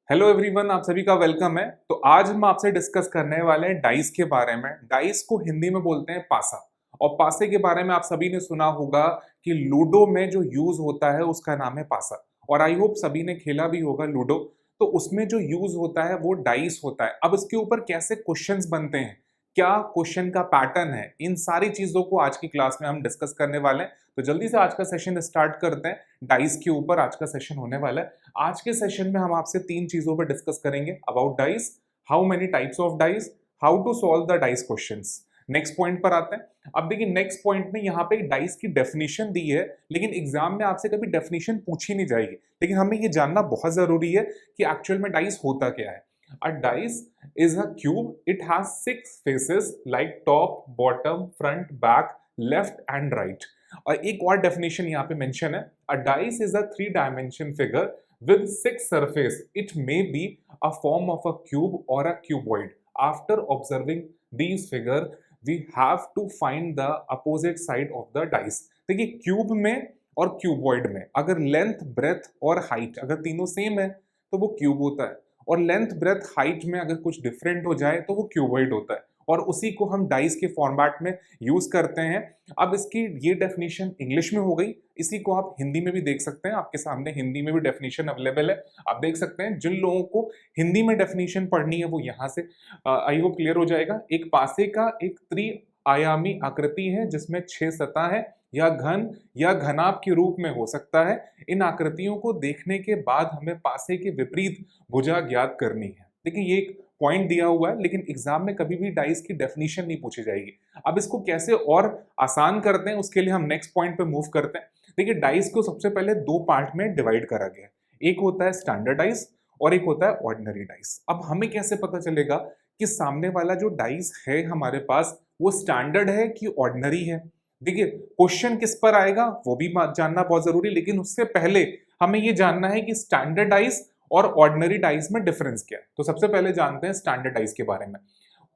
Hello everyone, आप सभी का वेलकम है। तो आज हम आपसे डिस्कस करने वाले हैं डाइस के बारे में। डाइस को हिंदी में बोलते हैं पासा। और पासे के बारे में आप सभी ने सुना होगा कि लूडो में जो यूज होता है उसका नाम है पासा। और आई होप सभी ने खेला भी होगा लूडो। तो उसमें जो यूज होता है वो डाइस होता है। अब इसके ऊपर कैसे क्वेश्चंस बनते हैं, क्या क्वेश्चन का पैटर्न है, इन सारी चीजों को आज की क्लास में हम डिस्कस करने वाले हैं। तो जल्दी से आज का सेशन स्टार्ट करते हैं। डाइस के ऊपर आज का सेशन होने वाला है। आज के सेशन में हम आपसे तीन चीजों पर डिस्कस करेंगे। About dice, how many types of dice, how to solve the dice questions. Next point पर आते हैं। अब देखिए नेक्स्ट पॉइंट में यहाँ पे डाइस की डेफिनेशन दी है, लेकिन एग्जाम में आपसे कभी डेफिनेशन पूछी नहीं जाएगी। लेकिन हमें ये जानना बहुत जरूरी है कि एक्चुअल में डाइस होता क्या है। A dice is a cube. It has six faces like top, bottom, front, back, left and right. और एक और डेफिनेशन यहाँ पे मेंशन है। A dice is a three-dimension figure with six surface. It may be a form of a cube or a cuboid. After observing these figure, we have to find the opposite side of the dice. देखिए cube में और cuboid में अगर length, breath और height अगर तीनों same है तो वो क्यूब होता है, और लेंथ, ब्रेथ, हाइट में अगर कुछ डिफरेंट हो जाए तो वो क्यूबॉइड होता है। और उसी को हम डाइस के फॉर्मेट में यूज करते हैं। अब इसकी ये डेफिनेशन इंग्लिश में हो गई, इसी को आप हिंदी में भी देख सकते हैं। आपके सामने हिंदी में भी डेफिनेशन अवेलेबल है, आप देख सकते हैं। जिन लोगों को हिंदी में डेफिनेशन पढ़नी है वो यहाँ से आई होप क्लियर हो जाएगा। एक पासे का एक त्रिआयामी आकृति है जिसमें 6 सतह है, या घन या घनाभ के रूप में हो सकता है। इन आकृतियों को देखने के बाद हमें पासे के विपरीत भुजा ज्ञात करनी है। देखिए ये एक पॉइंट दिया हुआ है, लेकिन एग्जाम में कभी भी डाइस की डेफिनेशन नहीं पूछी जाएगी। अब इसको कैसे और आसान करते हैं उसके लिए हम नेक्स्ट पॉइंट पे मूव करते हैं। देखिए डाइस को सबसे पहले दो पार्ट में डिवाइड करा गया है। एक होता है स्टैंडर्ड डाइस और एक होता है ऑर्डिनरी डाइस। अब हमें कैसे पता चलेगा कि सामने वाला जो डाइस है हमारे पास वो स्टैंडर्ड है कि ऑर्डिनरी है। देखिए क्वेश्चन किस पर आएगा वो भी जानना बहुत जरूरी, लेकिन उससे पहले हमें ये जानना है कि स्टैंडर्ड डाइस और ऑर्डिनरी डाइस में डिफरेंस क्या है। तो सबसे पहले जानते हैं स्टैंडर्ड डाइस के बारे में।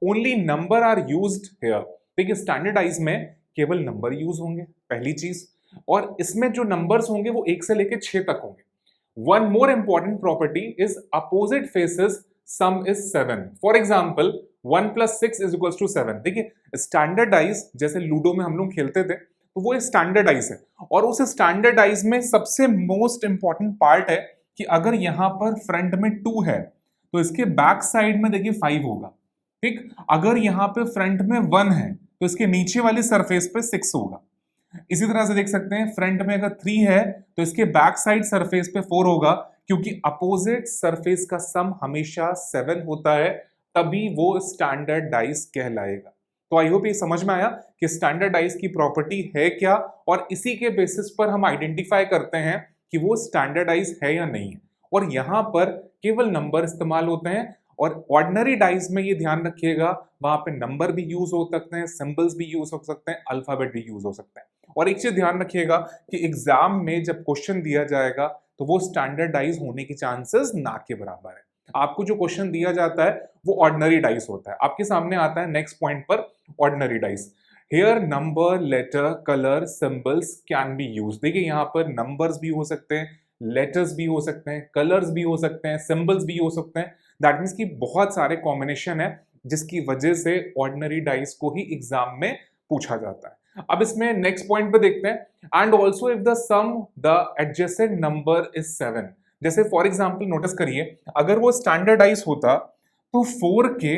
Only number are used here. देखिए स्टैंडर्ड डाइस में केवल नंबर यूज होंगे, पहली चीज। और इसमें जो नंबर्स होंगे वो 1 से लेकर 6 तक होंगे। One more important property is opposite faces some is 7। For example 1 + 6 = 7। देखिए स्टैंडर्ड डाइस जैसे लूडो में हम लोग खेलते थे तो वो स्टैंडर्ड डाइस है, और उस स्टैंडर्ड डाइस में सबसे मोस्ट इंपॉर्टेंट पार्ट है कि अगर यहाँ पर फ्रंट में 2 है तो इसके बैक साइड में देखिए 5 होगा। ठीक, अगर यहाँ पे फ्रंट में 1 है तो इसके नीचे वाली सरफेस पे 6 होगा। इसी तरह से देख सकते हैं फ्रंट में अगर 3 है तो इसके बैक साइड सरफेस पे 4 होगा, क्योंकि अपोजिट सरफेस का सम हमेशा 7 होता है, तभी वो स्टैंडर्ड डाइस कहलाएगा। तो आई होप ये समझ में आया कि स्टैंडर्ड डाइस की प्रॉपर्टी है क्या, और इसी के बेसिस पर हम आइडेंटिफाई करते हैं कि वो स्टैंडर्डाइज है या नहीं है। और यहाँ पर केवल नंबर इस्तेमाल होते हैं, और ऑर्डिनरी डाइस में ये ध्यान रखिएगा वहां पे नंबर भी यूज हो सकते हैं, सिंबल्स भी यूज हो सकते हैं, अल्फाबेट भी यूज हो सकते हैं। और एक चीज ध्यान रखिएगा कि एग्जाम में जब क्वेश्चन दिया जाएगा तो वो स्टैंडर्डाइज होने की चांसेस ना के बराबर है। आपको जो क्वेश्चन दिया जाता है वो ऑर्डिनरी डाइस होता है। आपके सामने आता है नेक्स्ट पॉइंट पर ordinary dice. Here number, letter, colour, symbols can be use. देखिए यहाँ पर नंबर्स भी हो सकते हैं, लेटर्स भी हो सकते हैं, कलर्स भी हो सकते हैं, सिंबल्स भी हो सकते हैं। दैट मीन्स कि बहुत सारे कॉम्बिनेशन है जिसकी वजह से ऑर्डिनरी डाइस को ही एग्जाम में पूछा जाता है। अब इसमें नेक्स्ट पॉइंट पे देखते हैं। And also if the sum the adjacent number is 7। जैसे फॉर एग्जाम्पल नोटिस करिए, अगर वो स्टैंडर्डाइज होता तो 4 के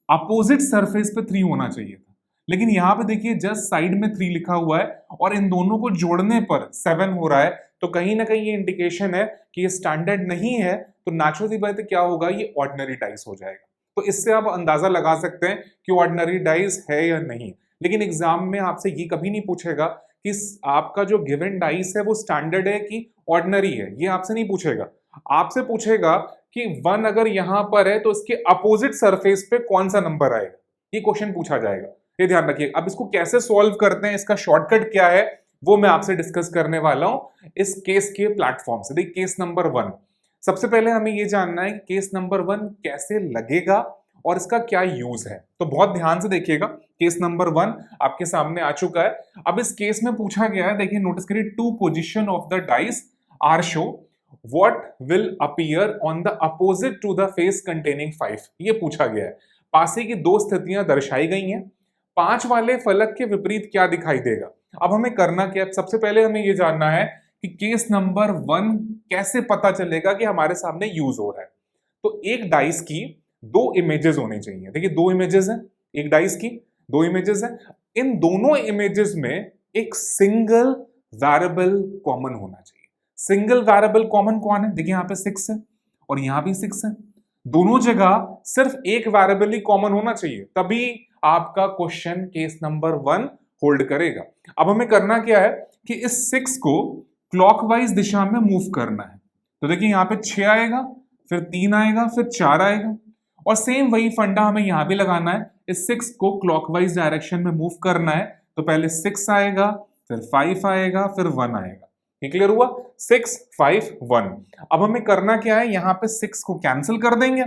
अपोजिट सरफेस पे 3 होना चाहिए था, लेकिन यहाँ पे देखिए जस्ट साइड में 3 लिखा हुआ है और इन दोनों को जोड़ने पर 7 हो रहा है। तो कहीं ना कहीं ये इंडिकेशन है कि ये स्टैंडर्ड नहीं है, तो नेचुरली बात क्या होगा, ये ऑर्डिनरी डाइस हो जाएगा। तो इससे आप अंदाजा लगा सकते हैं कि ऑर्डिनरी डाइस है या नहीं। लेकिन एग्जाम में आपसे ये कभी नहीं पूछेगा कि आपका जो गिवन डाइस है वो स्टैंडर्ड है कि ऑर्डिनरी है, ये आपसे नहीं पूछेगा। आपसे पूछेगा कि 1 अगर यहां पर है तो इसके अपोजिट सरफेस पे कौन सा नंबर आएगा, ये क्वेश्चन पूछा जाएगा। ये ध्यान रखिए। अब इसको कैसे सॉल्व करते हैं, इसका शॉर्टकट क्या है, वो मैं आपसे डिस्कस करने वाला हूं इस केस के प्लेटफॉर्म से। देखिए केस नंबर 1, सबसे पहले हमें ये जानना है कि केस नंबर 1 कैसे लगेगा और इसका क्या यूज है। तो बहुत ध्यान से देखिएगा। केस नंबर 1 आपके सामने आ चुका है। अब इस केस में पूछा गया है, देखिए नोटिस करिए, 2 position of the dice are show what will appear on the opposite to the face containing 5, ये पूछा गया है। पासे की दो स्थितियां दर्शाई गई हैं, 5 वाले फलक के विपरीत क्या दिखाई देगा। अब हमें करना क्या है, सबसे पहले हमें ये जानना है कि केस नंबर 1 कैसे पता चलेगा कि हमारे सामने यूज हो रहा है। तो एक डाइस की दो इमेजेस होनी चाहिए। देखिए दो इमेजेस हैं, एक डाइस की दो इमेजेस हैं, इन दोनों इमेजेस में एक सिंगल वेरिएबल कॉमन होना चाहिए। सिंगल वेरिएबल कॉमन कौन है, देखिए यहाँ पे 6 है और यहाँ भी 6 है, दोनों जगह सिर्फ एक वेरिएबल ही कॉमन होना चाहिए, तभी आपका क्वेश्चन केस नंबर 1 होल्ड करेगा। अब हमें करना क्या है कि इस 6 को क्लॉकवाइज दिशा में मूव करना है। तो देखिए यहाँ पे 6 आएगा, फिर 3 आएगा, फिर 4 आएगा, और सेम वही फंडा हमें यहां भी लगाना है। इस 6 को क्लॉकवाइज डायरेक्शन में मूव करना है, तो पहले 6 आएगा, फिर 5 आएगा, फिर 1 आएगा। ये क्लियर हुआ, 6 5 1। अब हमें करना क्या है, यहाँ पे 6 को कैंसिल कर देंगे,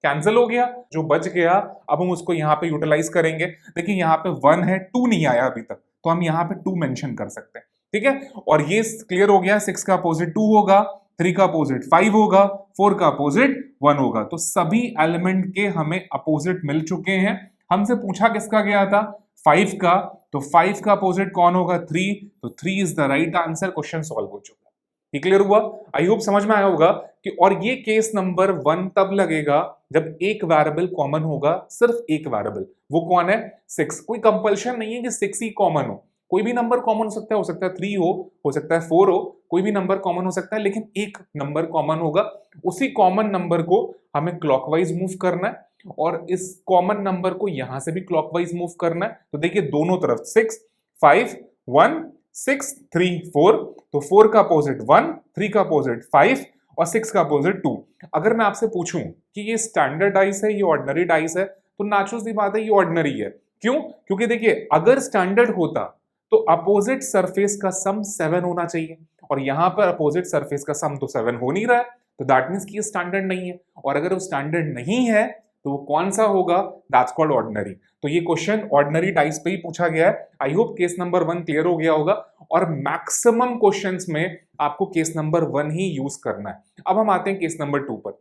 कैंसिल हो गया, जो बच गया अब हम उसको यहाँ पे यूटिलाइज करेंगे। देखिए यहाँ पे 1 है, 2 नहीं आया अभी तक, तो हम यहाँ पे 2 मेंशन कर सकते हैं, ठीक है। और ये क्लियर हो गया, 6 का अपोजिट 2 होगा, 3 का अपोजिट 5 होगा, 4 का अपोजिट 1 होगा। तो सभी एलिमेंट के हमें अपोजिट मिल चुके हैं। हमसे पूछा किसका गया था, 5 का, तो 5 का अपोजिट कौन होगा, 3, तो 3 is the right answer. Question solve हो चुका। ये क्लियर हुआ, आई होप समझ में आया होगा कि, और ये केस नंबर 1 तब लगेगा जब एक वेरिएबल कॉमन होगा, सिर्फ एक वेरिएबल, वो कौन है, 6। कोई कंपल्शन नहीं है कि 6 ही कॉमन हो, कोई भी नंबर कॉमन हो सकता है 3 हो सकता है 4 हो, कोई भी नंबर कॉमन हो सकता है, लेकिन एक नंबर कॉमन होगा। उसी कॉमन नंबर को हमें क्लॉकवाइज मूव करना है, और इस कॉमन नंबर को यहां से भी क्लॉकवाइज मूव करना है। तो देखिए दोनों तरफ 6 5 1 6 3 4, तो 4 का अपोजिट 1, 3 का अपोजिट 5 और 6 का अपोजिट 2। अगर मैं आपसे पूछूं कि ये स्टैंडर्ड डाइस है, ये ऑर्डिनरी डाइस है, तो नेचुरल सी बात है ये ऑर्डिनरी है। क्यों, क्योंकि देखिए अगर स्टैंडर्ड होता तो अपोजिट सरफेस का सम 7 होना चाहिए, और यहां पर अपोजिट सरफेस का सम तो 7 हो नहीं रहा है, तो दैट मींस कि ये स्टैंडर्ड नहीं है। और अगर वो स्टैंडर्ड नहीं है तो वो कौन सा होगा, दैट्स कॉल्ड ऑर्डिनरी। तो ये क्वेश्चन ऑर्डिनरी टाइप्स पे ही पूछा गया है। I hope case number 1 clear हो गया होगा, और मैक्सिमम क्वेश्चंस में आपको केस नंबर 1 ही यूज करना है। अब हम आते हैं केस नंबर 2 पर।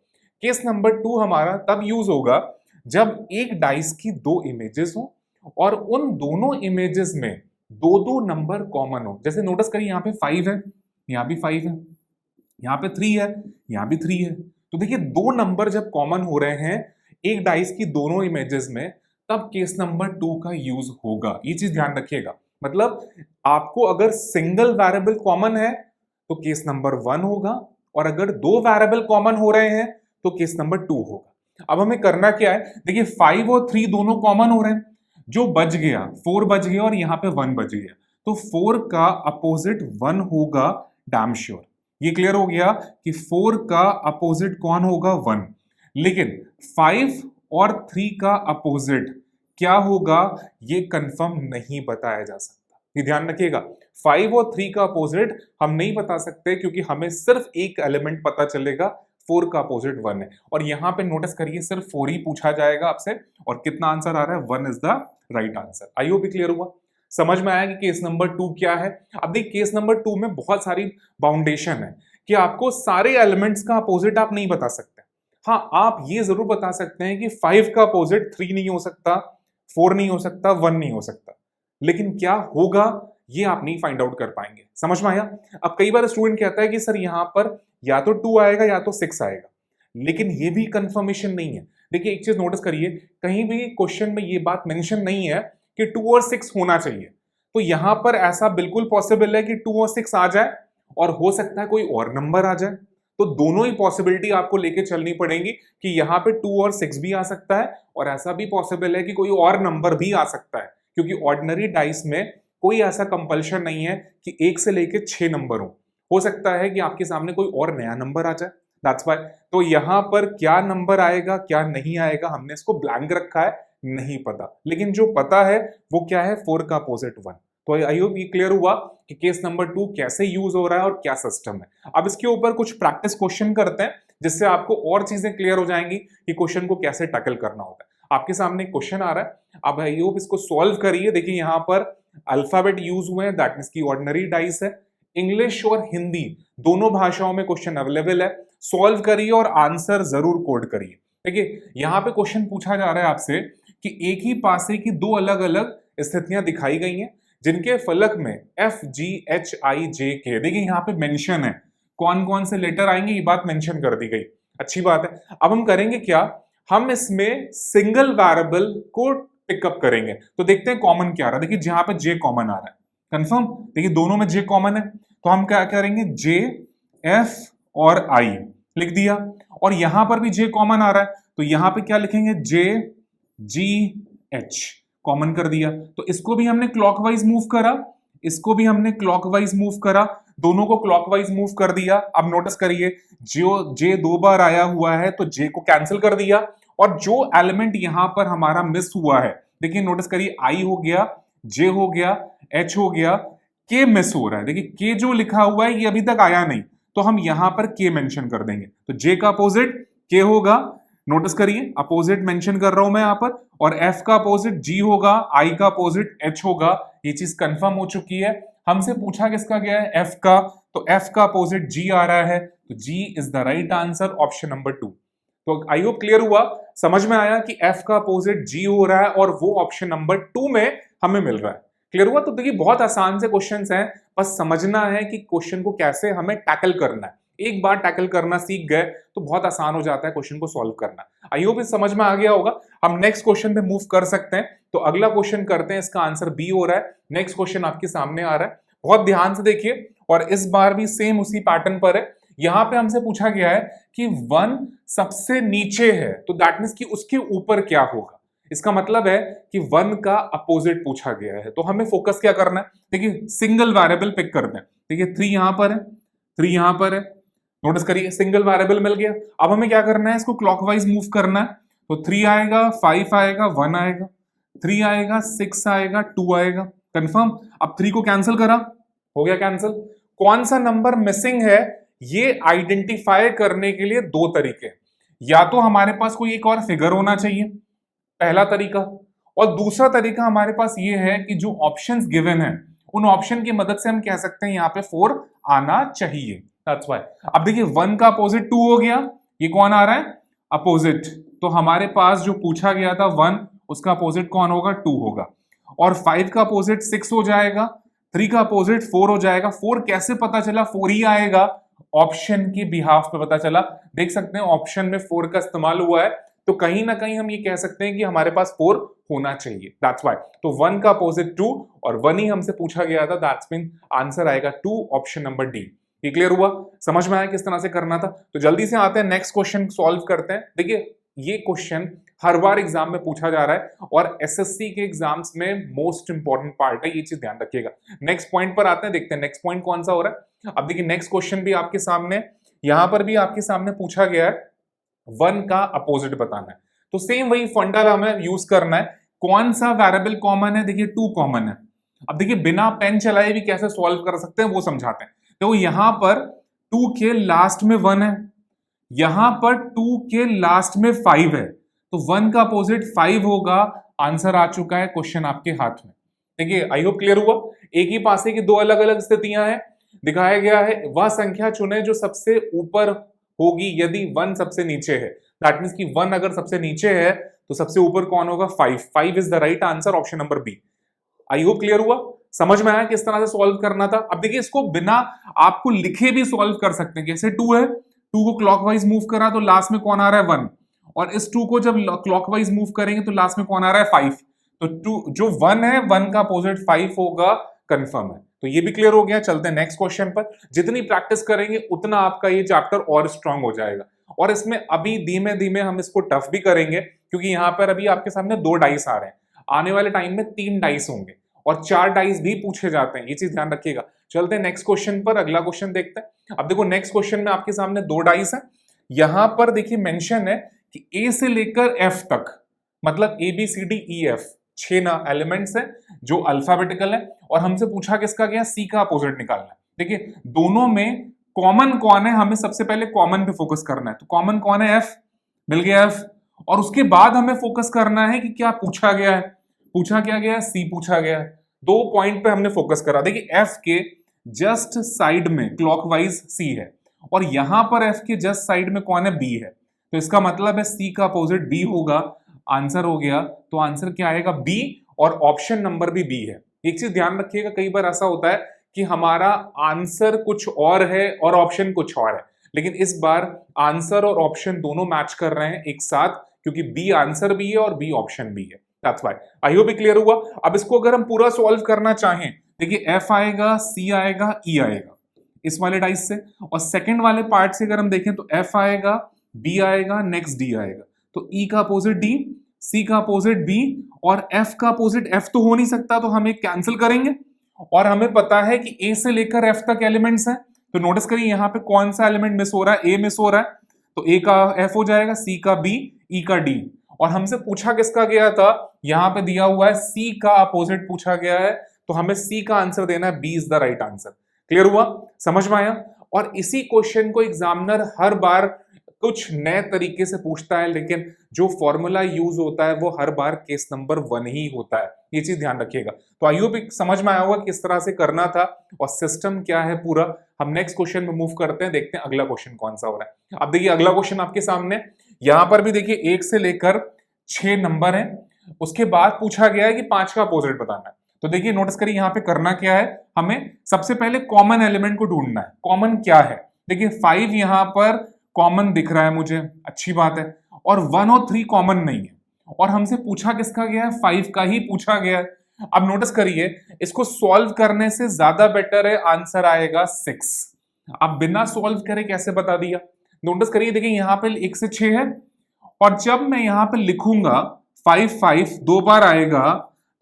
केस नंबर 2 हमारा तब यूज होगा जब एक डाइस की दो इमेजेस हो, और उन दोनों इमेजेस में दो दो नंबर कॉमन हो। जैसे नोटिस करिए यहाँ पे 5 है, यहाँ भी 5 है, यहाँ पे 3 है, यहाँ भी 3 है। तो देखिए दो नंबर जब कॉमन हो रहे हैं एक डाइस की दोनों इमेजेस में, तब केस नंबर 2 का यूज होगा। ये चीज ध्यान रखिएगा, मतलब आपको अगर सिंगल वेरिएबल कॉमन है तो केस नंबर 1 होगा, और अगर दो वेरिएबल कॉमन हो रहे हैं तो केस नंबर 2 होगा। अब हमें करना क्या है, देखिए 5 और 3 दोनों कॉमन हो रहे हैं, जो बच गया 4 बच गया और यहाँ पे 1 बच गया, तो 4 का अपोजिट 1 होगा, डैम श्योर। ये क्लियर हो गया कि 4 का अपोजिट कौन होगा, 1। लेकिन 5 और 3 का अपोजिट क्या होगा, ये कंफर्म नहीं बताया जा सकता। ये ध्यान रखिएगा, 5 और 3 का अपोजिट हम नहीं बता सकते, क्योंकि हमें सिर्फ एक एलिमेंट पता चलेगा, 4 का अपोजिट 1 है। और यहां पे नोटिस करिए सिर्फ 4 ही पूछा जाएगा आपसे, और कितना आंसर आ रहा है, 1 is the right answer. I hope clear हुआ, समझ में आया कि केस नंबर 2 क्या है। अब देखिए केस नंबर 2 में बहुत सारी बाउंडेशन है कि आपको सारे एलिमेंट्स का अपोजिट आप नहीं बता सकते। हाँ, आप ये जरूर बता सकते हैं कि 5 का अपोजिट 3 नहीं हो सकता, 4 नहीं हो सकता, 1 नहीं हो सकता, लेकिन क्या होगा ये आप नहीं फाइंड आउट कर पाएंगे। समझ में आया। अब कई बार स्टूडेंट कहता है कि सर यहाँ पर या तो 2 आएगा या तो 6 आएगा, लेकिन ये भी कंफर्मेशन नहीं है। देखिए एक चीज नोटिस करिए, कहीं भी क्वेश्चन में ये बात मेंशन नहीं है कि 2 और 6 होना चाहिए। तो यहां पर ऐसा बिल्कुल पॉसिबल है कि 2 और 6 आ जाए, और हो सकता है कोई और नंबर आ जाए। तो दोनों ही पॉसिबिलिटी आपको लेके चलनी पड़ेगी कि यहाँ पे 2 और 6 भी आ सकता है, और ऐसा भी पॉसिबल है कि कोई और नंबर भी आ सकता है, क्योंकि ऑर्डिनरी डाइस में कोई ऐसा कंपल्शन नहीं है कि 1 से लेके 6 नंबर हो सकता है कि आपके सामने कोई और नया नंबर आ जाए, दैट्स व्हाई। तो यहाँ पर क्या नंबर आएगा क्या नहीं आएगा हमने इसको ब्लैंक रखा है, नहीं पता। लेकिन जो पता है वो क्या है, 4 का अपोजिट 1। तो आई होप ये क्लियर हुआ कि केस नंबर 2 कैसे यूज हो रहा है और क्या सिस्टम है। अब इसके ऊपर कुछ प्रैक्टिस क्वेश्चन करते हैं, जिससे आपको और चीजें क्लियर हो जाएंगी कि क्वेश्चन को कैसे टैकल करना होता है। आपके सामने क्वेश्चन आ रहा है, अब आई होप इसको सॉल्व करिए। देखिए यहाँ पर अल्फाबेट यूज हुए हैं, दैट मींस की ऑर्डिनरी डाइस है। इंग्लिश और हिंदी दोनों भाषाओं में क्वेश्चन अवेलेबल है। सॉल्व करिए और आंसर जरूर कोड करिए। देखिए यहाँ पे क्वेश्चन पूछा जा रहा है आपसे कि एक ही पासे की दो अलग अलग स्थितियां दिखाई गई हैं जिनके फलक में एफ जी एच आई जे के, देखिए यहाँ पे मेंशन है कौन कौन से लेटर आएंगे, ये बात मेंशन कर दी गई। अच्छी बात है। अब हम करेंगे क्या, हम इसमें सिंगल वेरिएबल को पिकअप करेंगे। तो देखते हैं कॉमन क्या आ रहा है। देखिए जहां पे जे कॉमन आ रहा है, कंफर्म, देखिए दोनों में जे कॉमन है, तो हम क्या करेंगे, जे एफ और आई लिख दिया। और यहां पर भी जे कॉमन आ रहा है, तो यहां पे क्या लिखेंगे, जे जी एच कॉमन कर दिया। तो इसको भी हमने क्लॉकवाइज मूव करा, इसको भी हमने क्लॉकवाइज मूव करा, दोनों को क्लॉकवाइज मूव कर दिया। अब नोटिस करिए जो जे दो बार आया हुआ है तो जे को कैंसिल कर दिया, और जो एलिमेंट यहां पर हमारा मिस हुआ है, देखिए नोटिस करिए, आई हो गया, जे हो गया, एच हो गया, के मिस हो रहा है। देखिए के जो लिखा हुआ है ये अभी तक आया नहीं, तो हम यहां पर के मेंशन कर देंगे। तो जे का अपोजिट के होगा, नोटिस करिए अपोजिट मेंशन कर रहा हूं मैं यहां पर, और एफ का अपोजिट जी होगा, आई का अपोजिट एच होगा। ये चीज कंफर्म हो चुकी है। हमसे पूछा किसका गया है, एफ का, तो एफ का अपोजिट जी आ रहा है, तो G is the right answer, option number 2। तो आई होप क्लियर हुआ, समझ में आया कि एफ का अपोजिट जी हो रहा है और वो ऑप्शन नंबर 2 में हमें मिल रहा है। क्लियर हुआ। तो देखिए बहुत आसान से क्वेश्चंस हैं, बस समझना है कि क्वेश्चन को कैसे हमें टैकल करना है। एक बार टैकल करना सीख गए तो बहुत आसान हो जाता है क्वेश्चन को सॉल्व करना। आई होप इस समझ में आ गया होगा। हम नेक्स्ट क्वेश्चन पे मूव कर सकते हैं। तो अगला क्वेश्चन करते हैं, इसका आंसर बी हो रहा है। नेक्स्ट क्वेश्चन आपके सामने आ रहा है, बहुत ध्यान से देखिए, और इस बार भी सेम उसी पैटर्न पर है। यहां पे हमसे पूछा गया है कि 1 सबसे नीचे है, तो दैट मीन्स कि उसके ऊपर क्या होगा। इसका मतलब है कि 1 का अपोजिट पूछा गया है, तो हमें फोकस क्या करना है, देखिए सिंगल वेरिएबल पिक करते हैं। देखिए 3 यहां पर है, 3 यहां पर है, नोटिस करिए सिंगल वेरिएबल मिल गया। अब हमें क्या करना है, इसको क्लॉकवाइज मूव करना है। तो 3 आएगा, 5 आएगा, 1 आएगा, 3 आएगा, 6 आएगा, 2 आएगा, कंफर्म। अब 3 को कैंसिल करा, हो गया कैंसिल। कौन सा नंबर मिसिंग है ये आइडेंटिफाई करने के लिए दो तरीके, या तो हमारे पास कोई एक और फिगर होना चाहिए, पहला तरीका, और दूसरा तरीका हमारे पास ये है कि जो ऑप्शंस गिवन है उन ऑप्शन की मदद से हम कह सकते हैं यहाँ पे 4 आना चाहिए। That's why. अब देखिए 1 का अपोजिट 2 हो गया, ये कौन आ रहा है, अपोजिट, तो हमारे पास जो पूछा गया था 1, उसका अपोजिट कौन होगा, 2 होगा। और 5 का अपोजिट 6 हो जाएगा, 3 का अपोजिट 4 हो जाएगा। 4 कैसे पता चला, 4 ही आएगा, ऑप्शन के बिहाफ पे पता चला। देख सकते हैं ऑप्शन में 4 का इस्तेमाल हुआ है, तो कहीं ना कहीं हम ये कह सकते हैं कि हमारे पास 4 होना चाहिए। That's why. तो 1 का अपोजिट 2 और 1 ही हमसे पूछा गया था, दैट्स मीन आंसर आएगा 2, ऑप्शन नंबर डी। ये क्लियर हुआ, समझ में आया किस तरह से करना था। तो जल्दी से आते हैं नेक्स्ट क्वेश्चन सॉल्व करते हैं। देखिए ये क्वेश्चन हर बार एग्जाम में पूछा जा रहा है और एसएससी के एग्जाम्स में मोस्ट इंपॉर्टेंट पार्ट है, ये चीज ध्यान रखिएगा। नेक्स्ट पॉइंट पर आते हैं, देखते हैं नेक्स्ट पॉइंट कौन सा हो रहा है। अब देखिए नेक्स्ट क्वेश्चन भी आपके सामने, यहां पर भी आपके सामने पूछा गया है 1 का अपोजिट बताना है। तो सेम वही फंडा हमें यूज करना है। कौन सा वेरिएबल कॉमन है, देखिए 2 कॉमन है। अब देखिए बिना पेन चलाए भी कैसे सॉल्व कर सकते हैं वो समझाते हैं। तो यहां पर 2 के लास्ट में 1 है, यहां पर 2 के लास्ट में 5 है, तो 1 का अपोजिट 5 होगा। आंसर आ चुका है, क्वेश्चन आपके हाथ में। देखिए आई होप क्लियर हुआ। एक ही पासे की दो अलग अलग स्थितियां हैं, दिखाया गया है वह संख्या चुने जो सबसे ऊपर होगी यदि 1 सबसे नीचे है। दैट मींस कि 1 अगर सबसे नीचे है तो सबसे ऊपर कौन होगा, 5। 5 is the right answer, option number B. I hope clear हुआ, समझ में आया किस तरह से सॉल्व करना था। अब देखिए इसको बिना आपको लिखे भी सॉल्व कर सकते हैं। जैसे 2 है, 2 को क्लॉकवाइज मूव करा तो लास्ट में कौन आ रहा है, 1, और इस 2 को जब क्लॉकवाइज मूव करेंगे तो लास्ट में कौन आ रहा है, 5। तो 2 जो 1 है, 1 का अपोजिट 5 होगा, कंफर्म है। तो ये भी क्लियर हो गया। चलते हैं नेक्स्ट क्वेश्चन पर। जितनी प्रैक्टिस करेंगे उतना आपका ये चैप्टर और स्ट्रांग हो जाएगा। और इसमें अभी धीमे धीमे हम इसको टफ भी करेंगे, क्योंकि यहाँ पर अभी आपके सामने 2 डाइस आ रहे हैं, आने वाले टाइम में 3 डाइस होंगे और 4 डाइस भी पूछे जाते हैं, ये चीज ध्यान रखिएगा। चलते हैं नेक्स्ट क्वेश्चन पर, अगला क्वेश्चन देखते हैं। अब देखो नेक्स्ट क्वेश्चन में आपके सामने 2 डाइस है। यहां पर देखिए मेंशन है कि ए से लेकर एफ तक, मतलब A B C D E F 6 ना एलिमेंट्स है जो अल्फाबेटिकल है, और हमसे पूछा किसका गया, सी का अपोजिट निकालना है। देखिए दोनों में कॉमन कौन है, हमें सबसे पहले कॉमन पे फोकस करना है। तो कॉमन कौन है, एफ, मिल गया एफ। और उसके बाद हमें फोकस करना है कि क्या पूछा गया है, पूछा क्या गया, सी पूछा गया है। 2 पॉइंट पे हमने फोकस करा। देखिए एफ के जस्ट साइड में क्लॉकवाइज सी है, और यहां पर एफ के जस्ट साइड में कौन है, बी है। तो इसका मतलब है सी का अपोजिट बी होगा, आंसर हो गया। तो आंसर क्या आएगा, बी, और ऑप्शन नंबर भी बी है। एक चीज ध्यान रखिएगा, कई बार ऐसा होता है कि हमारा आंसर कुछ और है और ऑप्शन कुछ और है, लेकिन इस बार आंसर और ऑप्शन दोनों मैच कर रहे हैं एक साथ, क्योंकि बी आंसर भी है और बी ऑप्शन भी है। That's why. I hope clear हुआ। अब इसको अगर हम पूरा सॉल्व करना चाहें, देखिए एफ आएगा, सी आएगा, ई आएगा इस वाले डाइस से, और सेकंड वाले पार्ट से अगर हम देखें तो एफ आएगा, बी आएगा, नेक्स्ट डी आएगा। तो ई का अपोजिट डी, सी का अपोजिट बी, और एफ का अपोजिट एफ तो हो नहीं सकता, तो हम एक कैंसिल करेंगे। और हमें पता है कि ए से लेकर एफ तक एलिमेंट्स हैं, तो नोटिस करिए यहाँ पे कौन सा एलिमेंट मिस हो रहा है, ए मिस हो रहा है, तो ए का एफ हो जाएगा, सी का बी, ई का डी। और हमसे पूछा किसका गया था, यहाँ पे दिया हुआ है सी का अपोजिट पूछा गया है, तो हमें सी का आंसर देना है, B is the right answer. Clear हुआ, समझ में आया। और इसी क्वेश्चन को एग्जामिनर हर बार कुछ नए तरीके से पूछता है, लेकिन जो फॉर्मूला यूज होता है वो हर बार केस नंबर 1 ही होता है, ये चीज ध्यान रखिएगा। तो आई होप समझ में आया होगा किस तरह से करना था और सिस्टम क्या है पूरा। हम नेक्स्ट क्वेश्चन में मूव करते हैं, देखते हैं अगला क्वेश्चन कौन सा हो रहा है। अब देखिए अगला क्वेश्चन आपके सामने, यहां पर भी देखिए 1 से लेकर 6 नंबर है, उसके बाद पूछा गया है कि 5 का अपोजिट बताना है। तो देखिए नोटिस करिए यहाँ पे करना क्या है, हमें सबसे पहले कॉमन एलिमेंट को ढूंढना है। कॉमन क्या है, देखिए 5 यहाँ पर कॉमन दिख रहा है मुझे, अच्छी बात है, और 1 और 3 कॉमन नहीं है, और हमसे पूछा किसका गया है, 5 का ही पूछा गया है। अब नोटिस करिए, इसको सॉल्व करने से ज्यादा बेटर है, आंसर आएगा 6। अब बिना सॉल्व करे कैसे बता दिया, नोटिस करिए, देखिए यहाँ पे 1 से 6 है, और जब मैं यहाँ पे लिखूंगा 5 5 दो बार आएगा,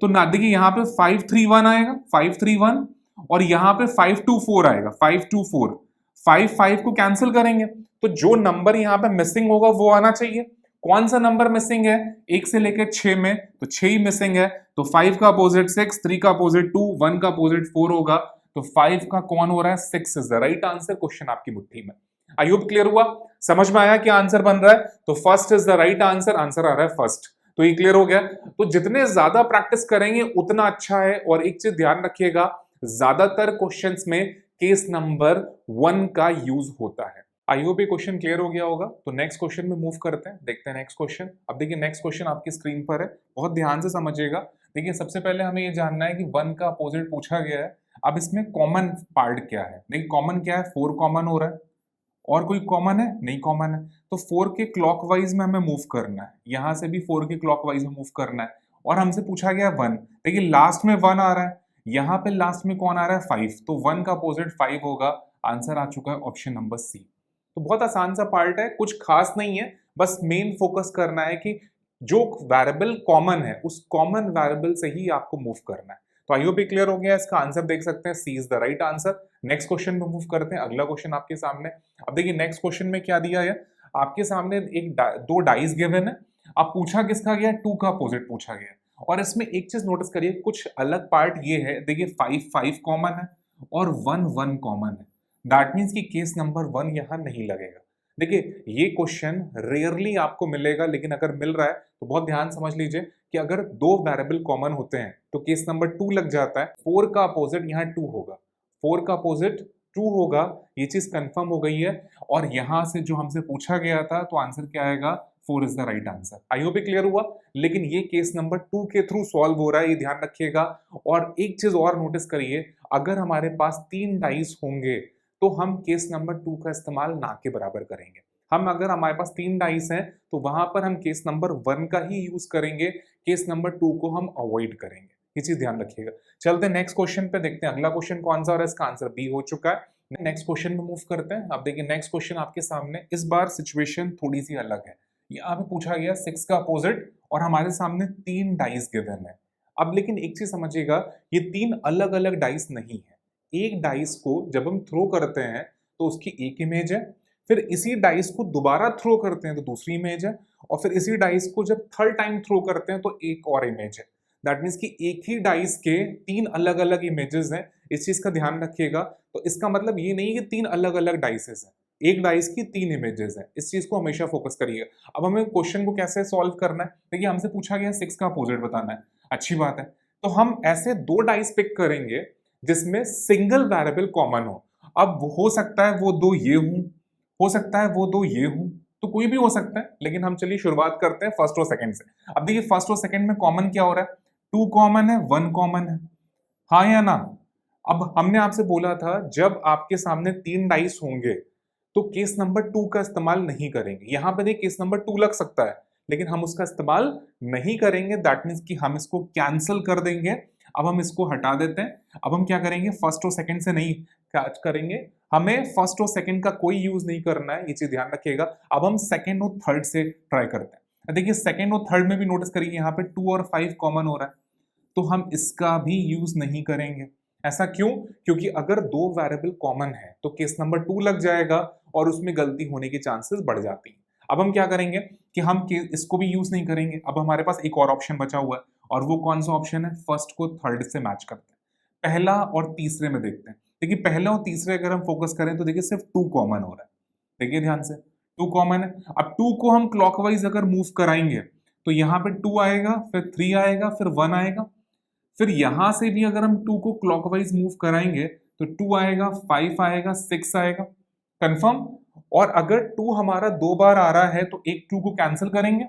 तो ना देखिए यहाँ पे 5 3 1 आएगा, 5 3 1, और यहाँ पे 5 2 4 आएगा, 5 2 4। 5 5 को कैंसिल करेंगे, तो जो नंबर यहाँ पे मिसिंग होगा वो आना चाहिए। कौन सा नंबर मिसिंग है, 1 से लेकर 6 में, तो 6 ही मिसिंग है। तो 5 का अपोजिट 6, 3 का अपोजिट 2, 1 का अपोजिट 4 होगा, तो 5 का कौन हो रहा है, 6 is the right answer. Question आपकी मुट्ठी में। आई होप क्लियर हुआ, समझ में आया क्या आंसर बन रहा है। तो first is the right answer, answer आ रहा है फर्स्ट। तो ये क्लियर हो गया। तो जितने ज्यादा प्रैक्टिस करेंगे उतना अच्छा है, और एक चीज ध्यान रखिएगा, ज्यादातर क्वेश्चंस में केस नंबर 1 का यूज होता है। आई होप ये क्वेश्चन क्लियर हो गया होगा। तो नेक्स्ट क्वेश्चन में मूव करते हैं, देखते हैं नेक्स्ट क्वेश्चन। अब देखिए नेक्स्ट क्वेश्चन आपकी स्क्रीन पर है, बहुत ध्यान से समझिएगा। देखिए सबसे पहले हमें ये जानना है कि 1 का अपोजिट पूछा गया है। अब इसमें कॉमन पार्ट क्या है, देखिए कॉमन क्या है, 4 कॉमन हो रहा है, और कोई कॉमन है नहीं, कॉमन है। तो 4 के क्लॉकवाइज में हमें मूव करना है, यहां से भी 4 के क्लॉकवाइज में मूव करना है, और हमसे पूछा गया 1। देखिए लास्ट में 1 आ रहा है, यहाँ पे लास्ट में कौन आ रहा है, 5, तो 1 का अपोजिट 5 होगा। आंसर आ चुका है ऑप्शन नंबर सी। तो बहुत आसान सा पार्ट है, कुछ खास नहीं है, बस मेन फोकस करना है कि जो वेरिएबल कॉमन है उस कॉमन वेरिएबल से ही आपको मूव करना है। तो आई होप क्लियर हो गया, इसका आंसर देख सकते हैं, C is the right answer. Next question में मूव करते हैं, अगला क्वेश्चन आपके सामने। अब देखिए नेक्स्ट क्वेश्चन में क्या दिया है आपके सामने, दो डाइस गिवन है। अब पूछा किसका गया, 2 का अपोजिट पूछा गया, और इसमें एक चीज नोटिस करिए, कुछ अलग पार्ट ये है, देखिए 5 5 कॉमन है और 1 1 कॉमन है। दैट मीन्स कि केस नंबर 1 यहाँ नहीं लगेगा। देखिए ये क्वेश्चन रेयरली आपको मिलेगा, लेकिन अगर मिल रहा है तो बहुत ध्यान समझ लीजिए कि अगर 2 वेरिएबल कॉमन होते हैं तो केस नंबर 2 लग जाता है। 4 का अपोजिट यहाँ 2 होगा, 4 का अपोजिट 2 होगा, ये चीज कंफर्म हो गई है। और यहां से जो हमसे पूछा गया था, तो आंसर क्या आएगा, 4 is the right answer. I hope clear हुआ। लेकिन ये केस नंबर 2 के थ्रू सॉल्व हो रहा है, ये ध्यान रखिएगा। और एक चीज और नोटिस करिए, अगर हमारे पास 3 डाइस होंगे तो हम केस नंबर 2 का इस्तेमाल ना के बराबर करेंगे। हम अगर हमारे पास 3 डाइस हैं तो वहां पर हम केस नंबर 1 का ही यूज करेंगे, केस नंबर 2 को हम अवॉइड करेंगे, ये चीज ध्यान रखिएगा। चलते हैं नेक्स्ट क्वेश्चन पे, देखते हैं अगला क्वेश्चन कौन सा, और इसका आंसर बी हो चुका है। नेक्स्ट क्वेश्चन में मूव करते हैं। अब देखिए नेक्स्ट क्वेश्चन आपके सामने, इस बार सिचुएशन थोड़ी सी अलग है। यहाँ पे पूछा गया 6 का अपोजिट, और हमारे सामने 3 डाइस गिवन है। अब लेकिन एक चीज समझिएगा, ये 3 अलग अलग डाइस नहीं है। एक डाइस को जब हम थ्रो करते हैं तो उसकी एक इमेज है, फिर इसी डाइस को दोबारा थ्रो करते हैं तो दूसरी इमेज है, और फिर इसी डाइस को जब थर्ड टाइम थ्रो करते हैं तो एक और इमेज है। दैट मीन्स कि एक ही डाइस के 3 अलग अलग इमेजेस हैं, इस चीज का ध्यान रखिएगा। तो इसका मतलब ये नहीं कि 3 अलग अलग डाइसेस हैं, एक डाइस की 3 इमेजेस हैं, इस चीज को हमेशा फोकस करिएगा। अब हमें क्वेश्चन को कैसे सॉल्व करना है, देखिए हमसे पूछा गया 6 का अपोजिट बताना है, अच्छी बात है। तो हम ऐसे 2 डाइस पिक करेंगे जिसमें सिंगल वेरिएबल कॉमन हो। अब हो सकता है वो दो ये हूं, हो सकता है वो दो ये हूं, तो कोई भी हो सकता है, लेकिन हम चलिए शुरुआत करते हैं फर्स्ट और सेकंड से। अब देखिए फर्स्ट और सेकंड में कॉमन क्या हो रहा है, 2 कॉमन है, 1 कॉमन है, हाँ या ना। अब हमने आपसे बोला था जब आपके सामने 3 डाइस होंगे तो केस नंबर 2 का इस्तेमाल नहीं करेंगे। यहां पे देखिए केस नंबर 2 लग सकता है, लेकिन हम उसका इस्तेमाल नहीं करेंगे। दैट मीन्स कि हम इसको कैंसिल कर देंगे। अब हम इसको हटा देते हैं। अब हम क्या करेंगे, फर्स्ट और सेकंड से नहीं कैच करेंगे, हमें फर्स्ट और सेकंड का कोई यूज नहीं करना है, ये चीज ध्यान रखिएगा। अब हम सेकंड और थर्ड से ट्राई करते हैं। देखिए सेकंड और थर्ड में भी नोटिस करिए यहाँ पे 2 और 5 कॉमन हो रहा है, तो हम इसका भी यूज नहीं करेंगे। ऐसा क्यों? क्योंकि अगर दो वेरिएबल कॉमन है तो केस नंबर 2 लग जाएगा और उसमें गलती होने की चांसेस बढ़ जाती हैं। अब हम क्या करेंगे कि हम इसको भी यूज नहीं करेंगे। अब हमारे पास एक और ऑप्शन बचा हुआ है, और वो कौन सा ऑप्शन है, फर्स्ट को थर्ड से मैच करते हैं। पहला और तीसरे में देखते हैं। देखिए पहला और तीसरे अगर हम फोकस करें तो देखिए सिर्फ 2 कॉमन हो रहा है। देखिए ध्यान से 2 कॉमन है। अब 2 को हम क्लॉकवाइज अगर मूव कराएंगे तो यहाँ पे 2 आएगा, फिर 3 आएगा, फिर 1 आएगा। फिर यहां से भी अगर हम 2 को क्लॉकवाइज मूव कराएंगे तो 2 आएगा, 5 आएगा, 6 आएगा। कंफर्म? और अगर 2 हमारा 2 बार आ रहा है तो एक 2 को कैंसिल करेंगे,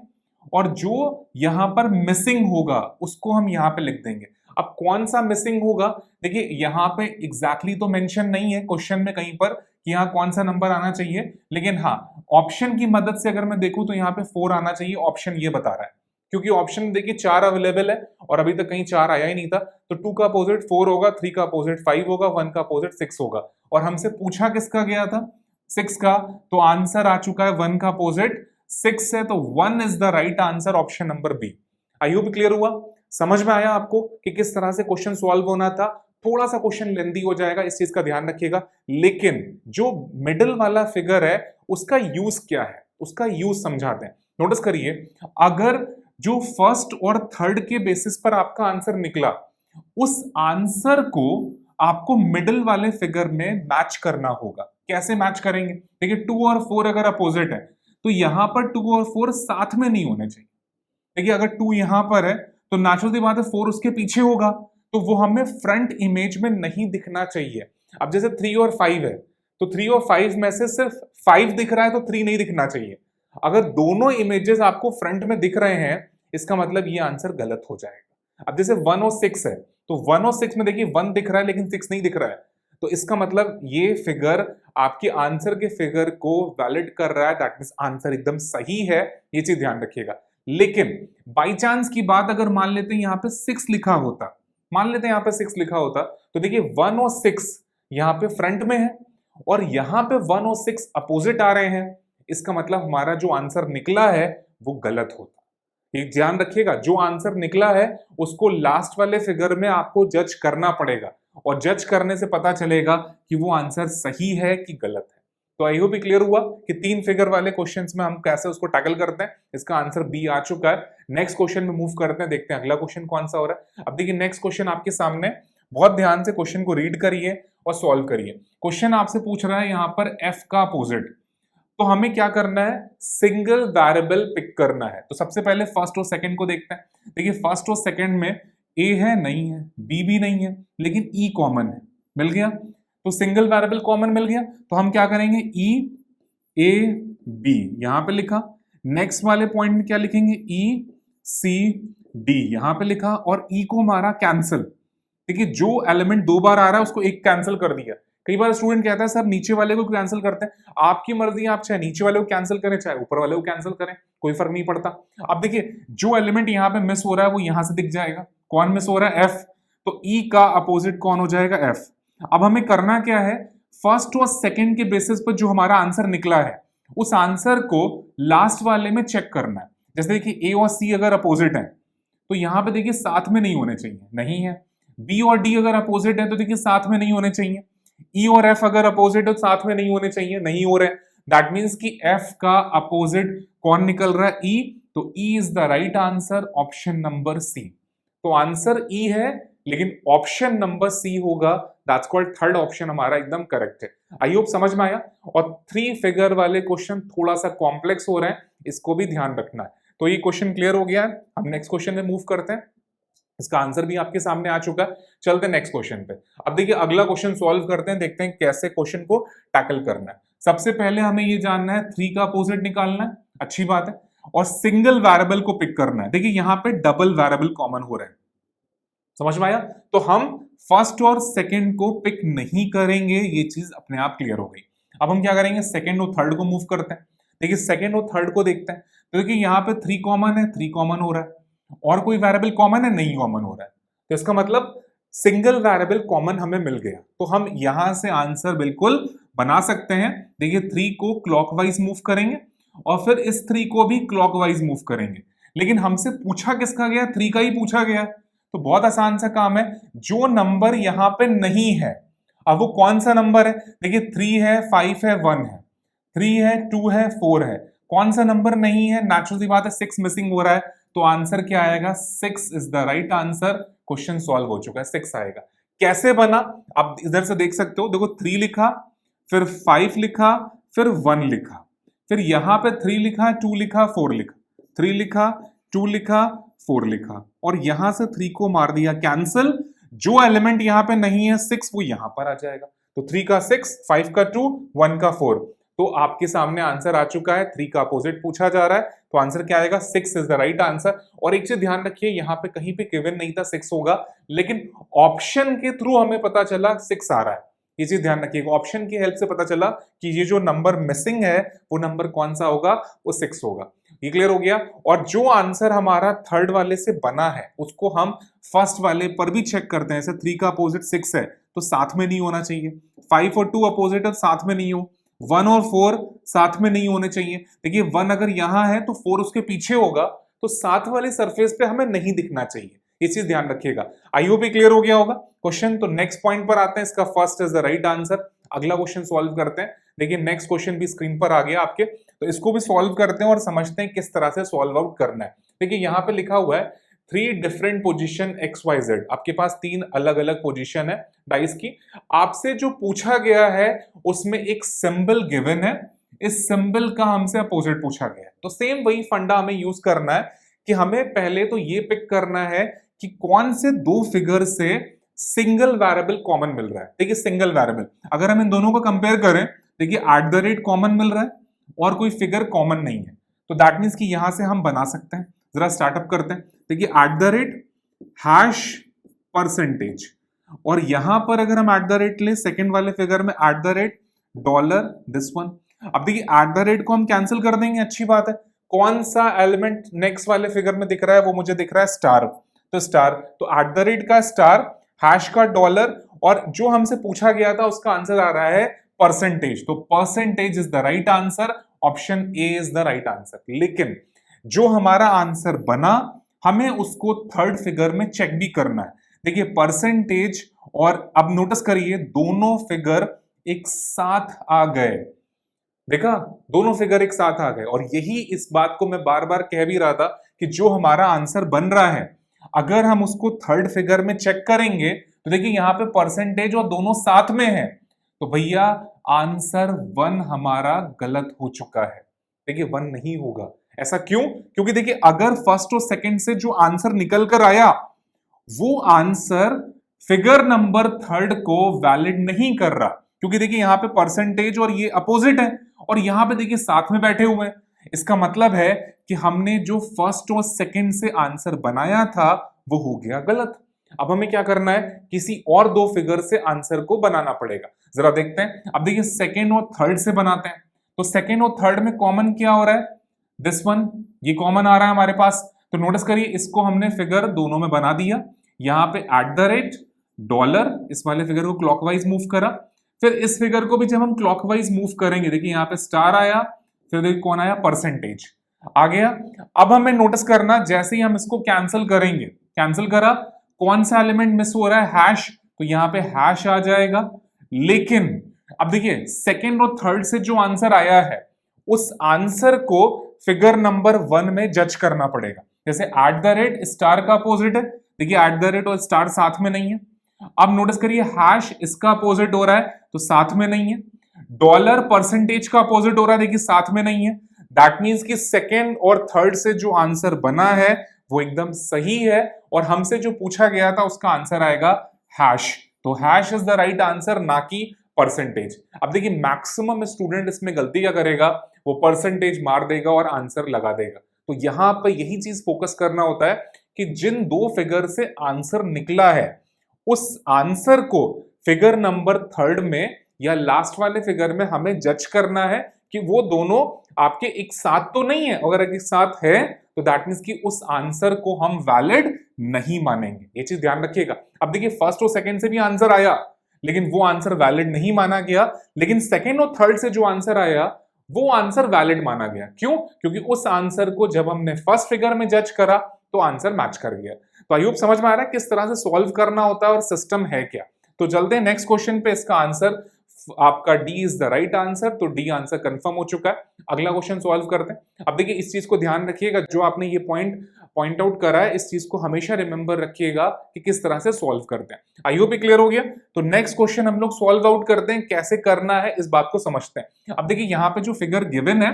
और जो यहां पर मिसिंग होगा उसको हम यहां पे लिख देंगे। अब कौन सा मिसिंग होगा, देखिए यहां पे एग्जैक्टली तो मेंशन नहीं है क्वेश्चन में कहीं पर कि यहाँ कौन सा नंबर आना चाहिए, लेकिन हाँ ऑप्शन की मदद से अगर मैं देखूं तो यहाँ पे 4 आना चाहिए, ऑप्शन ये बता रहा है। क्योंकि ऑप्शन देखिए 4 अवेलेबल है और अभी तक कहीं 4 आया ही नहीं था, तो 2 का अपोजिट 4 होगा, 3 का अपोजिट 5 होगा, 1 का अपोजिट 6 होगा। और हमसे पूछा किसका गया था, 6 का, तो आंसर आ चुका है 1 का अपोजिट 6 है, तो 1 is the right answer, option number B. I hope clear हुआ, समझ में आया आपको कि किस तरह से क्वेश्चन सॉल्व होना था। थोड़ा सा क्वेश्चन लेंदी हो जाएगा, इस चीज का ध्यान रखिएगा, लेकिन जो मिडिल वाला फिगर है उसका यूज क्या है, उसका यूज समझाते हैं। नोटिस करिए, अगर जो फर्स्ट और थर्ड के बेसिस पर आपका आंसर निकला, उस आंसर को आपको मिडिल वाले फिगर में मैच करना होगा। कैसे मैच करेंगे, देखिए 2 और 4 अगर अपोजिट है तो यहां पर 2 और 4 साथ में नहीं होने चाहिए। देखिए अगर 2 यहां पर है तो नेचुरल सी बात है 4 उसके पीछे होगा, तो वो हमें फ्रंट इमेज में नहीं दिखना चाहिए। अब जैसे 3 और 5 है तो 3 और 5 में से सिर्फ 5 दिख रहा है तो 3 नहीं दिखना चाहिए। अगर दोनों इमेजेस आपको फ्रंट में दिख रहे हैं इसका मतलब ये आंसर गलत हो जाएगा। अब जैसे 1 और 6 है तो 1 और 6 में देखिए 1 दिख रहा है लेकिन 6 नहीं दिख रहा है, तो इसका मतलब ये फिगर आपके आंसर के फिगर को वैलिड कर रहा है, दैट मींस आंसर एकदम सही है, ये चीज ध्यान रखिएगा। लेकिन बाई चांस की बात अगर मान लेते हैं यहाँ पे 6 लिखा होता, मान लेते हैं यहाँ पे 6 लिखा होता, तो देखिए 1 और 6 यहाँ पे फ्रंट में है और यहाँ पे 1 और 6 अपोजिट आ रहे हैं, इसका मतलब हमारा जो आंसर निकला है वो गलत होता। ये ध्यान रखिएगा, जो आंसर निकला है उसको लास्ट वाले फिगर में आपको जज करना पड़ेगा, और जज करने से पता चलेगा कि वो आंसर सही है कि गलत है। तो आई होप क्लियर हुआ कि 3 फिगर वाले क्वेश्चंस में हम कैसे उसको टैकल करते हैं। इसका आंसर बी आ चुका है। नेक्स्ट क्वेश्चन में मूव करते हैं, देखते हैं अगला क्वेश्चन कौन सा हो रहा है। अब देखिए नेक्स्ट क्वेश्चन आपके सामने, बहुत ध्यान से क्वेश्चन को रीड करिए और सॉल्व करिए। क्वेश्चन आपसे पूछ रहा है यहाँ पर एफ का अपोजिट, तो हमें क्या करना है, सिंगल वेरिएबल पिक करना है। तो सबसे पहले फर्स्ट और सेकंड को देखते हैं। देखिए फर्स्ट और सेकंड में ए है नहीं है, बी भी नहीं है, लेकिन ई कॉमन है, मिल गया। तो सिंगल वेरिएबल कॉमन मिल गया, तो हम क्या करेंगे, ई ए बी यहां पे लिखा, नेक्स्ट वाले पॉइंट में क्या लिखेंगे, ई सी डी यहां पे लिखा, और ई को मारा कैंसिल। देखिए जो एलिमेंट 2 बार आ रहा है उसको एक कैंसिल कर दिया। कई बार स्टूडेंट कहता है सर नीचे वाले को कैंसिल करते हैं, आपकी मर्जी है, आप चाहे नीचे वाले को कैंसिल करें चाहे ऊपर वाले को कैंसिल करें, कोई फर्क नहीं पड़ता। अब देखिए जो एलिमेंट यहाँ पे मिस हो रहा है वो यहां से दिख जाएगा, कौन मिस हो रहा है, एफ, तो ई का अपोजिट कौन हो जाएगा, एफ। अब हमें करना क्या है, फर्स्ट और सेकंड के बेसिस पर जो हमारा आंसर निकला है उस आंसर को लास्ट वाले में चेक करना है। जैसे देखिए ए और सी अगर अपोजिट है तो यहाँ पे देखिए साथ में नहीं होने चाहिए, नहीं है। बी और डी अगर अपोजिट है तो देखिए साथ में नहीं होने चाहिए। ई और एफ अगर अपोजिट है तो साथ में नहीं होने चाहिए, नहीं हो रहे। दैट मीन्स कि एफ का अपोजिट कौन निकल रहा है, ई, तो E is the right answer, option number C. तो आंसर ई है लेकिन ऑप्शन नंबर सी होगा, दैट्स कॉल्ड थर्ड ऑप्शन हमारा एकदम करेक्ट है। आई होप समझ में आया। और 3 फिगर वाले क्वेश्चन थोड़ा सा कॉम्प्लेक्स हो रहे हैं, इसको भी ध्यान रखना है। तो ये क्वेश्चन क्लियर हो गया है, हम नेक्स्ट क्वेश्चन में मूव करते हैं। इसका आंसर भी आपके सामने आ चुका है। चलते हैं नेक्स्ट क्वेश्चन पे। अब देखिए अगला क्वेश्चन सॉल्व करते हैं, देखते हैं कैसे क्वेश्चन को टैकल करना है। सबसे पहले हमें ये जानना है 3 का अपोजिट निकालना है, अच्छी बात है, और सिंगल वेरिएबल को पिक करना है। देखिए यहाँ पे डबल वेरिएबल कॉमन हो रहा है, समझ में आया? तो हम फर्स्ट और सेकंड को पिक नहीं करेंगे, ये चीज अपने आप क्लियर हो गई। अब हम क्या करेंगे, सेकंड और थर्ड को मूव करते हैं। देखिए सेकंड और थर्ड को देखते हैं, तो देखिए यहाँ पे 3 कॉमन है, 3 कॉमन हो रहा है, और कोई वेरिएबल कॉमन है, नहीं कॉमन हो रहा है। तो इसका मतलब सिंगल वेरिएबल कॉमन हमें मिल गया, तो हम यहां से आंसर बिल्कुल बना सकते हैं। देखिए 3 को क्लॉकवाइज मूव करेंगे और फिर इस 3 को भी क्लॉकवाइज मूव करेंगे, लेकिन हमसे पूछा किसका गया, 3 का ही पूछा गया। तो बहुत आसान सा काम है, जो नंबर यहाँ पे नहीं है, अब वो कौन सा नंबर है, देखिए 3 है, 5 है, 1 है, 3 है, 2 है, 4 है, कौन सा नंबर नहीं है, नेचुरल सी बात है 6 मिसिंग हो रहा है, तो आंसर क्या आएगा, 6 is the right answer. Question solve हो चुका है, 6 आएगा। कैसे बना, आप इधर से देख सकते हो, देखो 3 लिखा, फिर 5 लिखा, फिर 1 लिखा, फिर यहां पे 3 लिखा, 2 लिखा, 4 लिखा, 3 लिखा, 2 लिखा, 4 लिखा, और यहां से 3 को मार दिया कैंसिल। जो एलिमेंट यहां पे नहीं है 6, वो यहां पर आ जाएगा। तो 3 का 6, 5 का 2, 1 का 4, तो आपके सामने आंसर आ चुका है। 3 का अपोजिट पूछा जा रहा है, तो आंसर क्या आएगा, 6 इज द राइट आंसर। और एक चीज ध्यान रखिए, यहाँ पे कहीं पे गिवन नहीं था 6 होगा, लेकिन ऑप्शन के थ्रू हमें पता चला 6 आ रहा है। ये चीज ध्यान रखिएगा, ऑप्शन की हेल्प से पता चला कि ये जो नंबर मिसिंग है वो नंबर कौन सा होगा, वो 6 होगा। ये क्लियर हो गया। और जो आंसर हमारा थर्ड वाले से बना है उसको हम फर्स्ट वाले पर भी चेक करते हैं। जैसे 3 का अपोजिट 6 है, तो साथ में नहीं होना चाहिए। 5 और 2 अपोजिट है, साथ में नहीं हो। 1 और 4 साथ में नहीं होने चाहिए। देखिए 1 अगर यहां है तो 4 उसके पीछे होगा, तो साथ वाले सरफेस पे हमें नहीं दिखना चाहिए। ये चीज ध्यान रखिएगा। आई होप ये क्लियर हो गया होगा क्वेश्चन। तो नेक्स्ट पॉइंट पर आते हैं, इसका first is the right answer. अगला क्वेश्चन सॉल्व करते हैं। देखिए नेक्स्ट क्वेश्चन भी स्क्रीन पर आ गया आपके, तो इसको भी सॉल्व करते हैं और समझते हैं किस तरह से सॉल्व आउट करना है। देखिए यहाँ पे लिखा हुआ है 3 डिफरेंट पोजीशन XYZ, आपके पास 3 अलग अलग पोजीशन है डाइस की। आपसे जो पूछा गया है उसमें एक सिंबल गिवन है, इस सिंबल का हमसे अपोजिट पूछा गया है। तो सेम वही फंडा हमें यूज करना है कि हमें पहले तो ये पिक करना है कि कौन से 2 फिगर से सिंगल वेरिएबल कॉमन मिल रहा है। देखिए सिंगल वेरिएबल, अगर हम इन दोनों को कंपेयर करें, देखिए @ कॉमन मिल रहा है और कोई फिगर कॉमन नहीं है, तो दैट मीन्स कि यहां से हम बना सकते हैं। जरा स्टार्टअप करते हैं। देखिए ##%, और यहां पर अगर हम @ ले, सेकंड वाले फिगर में $, दिस वन। अब देखिए @ को हम कैंसिल कर देंगे, अच्छी बात है। कौन सा एलिमेंट नेक्स्ट वाले फिगर में दिख रहा है, वो मुझे दिख रहा है स्टार। तो स्टार, तो @ का स्टार, हैश का $, और जो हमसे पूछा गया था उसका आंसर आ रहा है परसेंटेज। तो percentage is the right answer, option A is the right answer. लेकिन जो हमारा आंसर बना, हमें उसको थर्ड फिगर में चेक भी करना है। देखिए परसेंटेज, और अब नोटिस करिए दोनों फिगर एक साथ आ गए। देखा, दोनों फिगर एक साथ आ गए, और यही इस बात को मैं बार बार कह भी रहा था कि जो हमारा आंसर बन रहा है, अगर हम उसको थर्ड फिगर में चेक करेंगे तो देखिए यहाँ पे परसेंटेज और दोनों साथ में है, तो भैया आंसर 1 हमारा गलत हो चुका है। देखिए 1 नहीं होगा। ऐसा क्यों? क्योंकि देखिए अगर फर्स्ट और सेकंड से जो आंसर निकल कर आया, वो आंसर फिगर नंबर थर्ड को वैलिड नहीं कर रहा, क्योंकि देखिए यहाँ पे परसेंटेज और ये अपोजिट है, और यहाँ पे देखिए साथ में बैठे हुए हैं। इसका मतलब है कि हमने जो फर्स्ट और सेकंड से आंसर बनाया था वो हो गया गलत। अब हमें क्या करना है, किसी और 2 फिगर से आंसर को बनाना पड़ेगा। जरा देखते हैं। अब देखिए सेकंड और थर्ड से बनाते हैं। तो सेकंड और थर्ड में कॉमन क्या हो रहा है, दिस वन, ये कॉमन आ रहा है हमारे पास। तो नोटिस करिए, इसको हमने फिगर दोनों में बना दिया। यहाँ पे $, इस वाले फिगर को क्लॉकवाइज मूव करा, फिर इस फिगर को भी जब हम क्लॉकवाइज मूव करेंगे, देखिए यहाँ पे स्टार आया, फिर देखिए कौन आया, परसेंटेज आ गया। अब हमें नोटिस करना, जैसे ही हम इसको कैंसिल करेंगे, कैंसिल करा, कौन सा एलिमेंट मिस हो रहा है, हैश, तो यहाँ पे हैश आ जाएगा। लेकिन अब देखिए सेकंड और थर्ड से जो आंसर आया है, उस आंसर को फिगर नंबर 1 में जज करना पड़ेगा। जैसे @ स्टार का अपोजिट है, देखिए @ और स्टार साथ में नहीं है। अब नोटिस करिए हैश इसका अपोजिट हो रहा है, तो साथ में नहीं है। $, परसेंटेज का अपोजिट हो रहा है, देखिए साथ में नहीं है। दैट मींस कि सेकंड और थर्ड से जो आंसर बना है वो एकदम सही है और हमसे जो पूछा गया था उसका आंसर आएगा हैश। तो hash is the right answer, ना कि परसेंटेज। अब देखिए मैक्सिमम स्टूडेंट इसमें गलती क्या करेगा, वो परसेंटेज मार देगा और आंसर लगा देगा। तो यहां पर यही चीज फोकस करना होता है कि जिन दो फिगर से आंसर निकला है उस आंसर को फिगर नंबर थर्ड में या लास्ट वाले फिगर में हमें जज करना है कि वो दोनों आपके एक साथ तो नहीं है। अगर एक साथ है तो दैट मीन्स कि उस आंसर को हम वैलिड नहीं मानेंगे। ये चीज ध्यान रखिएगा। अब देखिए फर्स्ट और सेकंड से भी आंसर आया लेकिन वो आंसर वैलिड नहीं माना गया, लेकिन सेकंड और थर्ड से जो आंसर आया वो आंसर वैलिड माना गया। क्यों? क्योंकि उस आंसर को जब हमने फर्स्ट फिगर में जज करा तो आंसर मैच कर गया। तो आई होप समझ में आ रहा है किस तरह से सॉल्व करना होता है और सिस्टम है क्या। तो चलते हैं नेक्स्ट क्वेश्चन पे। इसका आंसर आपका D is the right answer, तो डी आंसर कंफर्म हो चुका है। अगला क्वेश्चन सॉल्व करते हैं। अब देखिए इस चीज को ध्यान रखिएगा, जो आपने ये पॉइंट आउट करा है इस चीज को हमेशा रिमेंबर रखिएगा कि किस तरह से सॉल्व करते हैं। आई होप क्लियर हो गया। तो नेक्स्ट क्वेश्चन हम लोग सॉल्व आउट करते हैं, कैसे करना है इस बात को समझते हैं। अब देखिए यहाँ पे जो फिगर गिवन है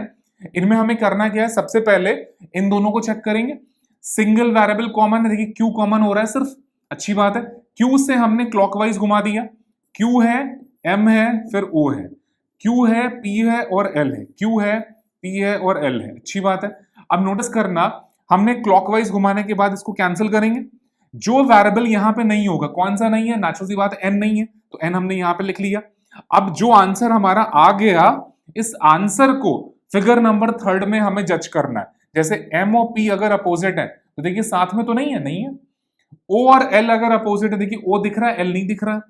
इनमें हमें करना क्या है, सबसे पहले इन दोनों को चेक करेंगे। सिंगल वेरिएबल कॉमन है, देखिए क्यू कॉमन हो रहा है सिर्फ, अच्छी बात है। क्यू से हमने क्लॉकवाइज घुमा दिया, क्यू है, एम है, फिर ओ है, क्यू है, पी है और एल है, क्यू है, पी है और एल है, अच्छी बात है। अब नोटिस करना हमने क्लॉकवाइज घुमाने के बाद इसको कैंसिल करेंगे। जो वेरिएबल यहां पे नहीं होगा, कौन सा नहीं है, नेचुरल सी बात है एन नहीं है, तो एन हमने यहां पे लिख लिया। अब जो आंसर हमारा आ गया इस आंसर को फिगर नंबर थर्ड में हमें जज करना है। जैसे एम और पी अगर अपोजिट है तो देखिए साथ में तो नहीं है, नहीं है। ओ और एल अगर अपोजिट है, देखिए ओ दिख रहा है, एल नहीं दिख रहा है।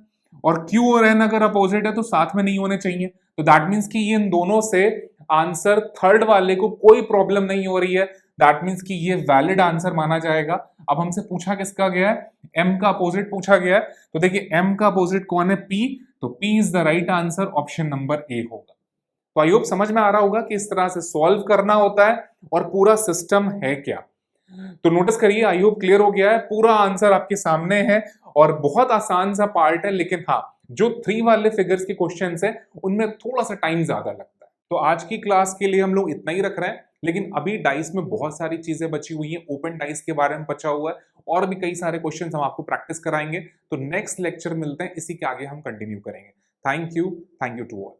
और क्यू और एन अगर अपोजिट है तो साथ में नहीं होने चाहिए। तो दैट मीन्स कि इन दोनों से आंसर थर्ड वाले को कोई प्रॉब्लम नहीं हो रही है, दैट मीन्स कि ये वैलिड आंसर माना जाएगा। अब हमसे पूछा किसका गया है, एम का अपोजिट पूछा गया है। तो देखिए एम का अपोजिट कौन है, पी, तो P is the right answer, option number A होगा। तो आई होप समझ में आ रहा होगा कि इस तरह से सॉल्व करना होता है और पूरा सिस्टम है क्या। तो नोटिस करिए, आई होप क्लियर हो गया है, पूरा आंसर आपके सामने है और बहुत आसान सा पार्ट है। लेकिन हाँ, जो 3 वाले फिगर्स के क्वेश्चंस है उनमें थोड़ा सा टाइम ज्यादा लगता है। तो आज की क्लास के लिए हम लोग इतना ही रख रहे हैं, लेकिन अभी डाइस में बहुत सारी चीजें बची हुई हैं। ओपन डाइस के बारे में बचा हुआ है और भी कई सारे क्वेश्चंस हम आपको प्रैक्टिस कराएंगे। तो नेक्स्ट लेक्चर मिलते हैं, इसी के आगे हम कंटिन्यू करेंगे। Thank you to all.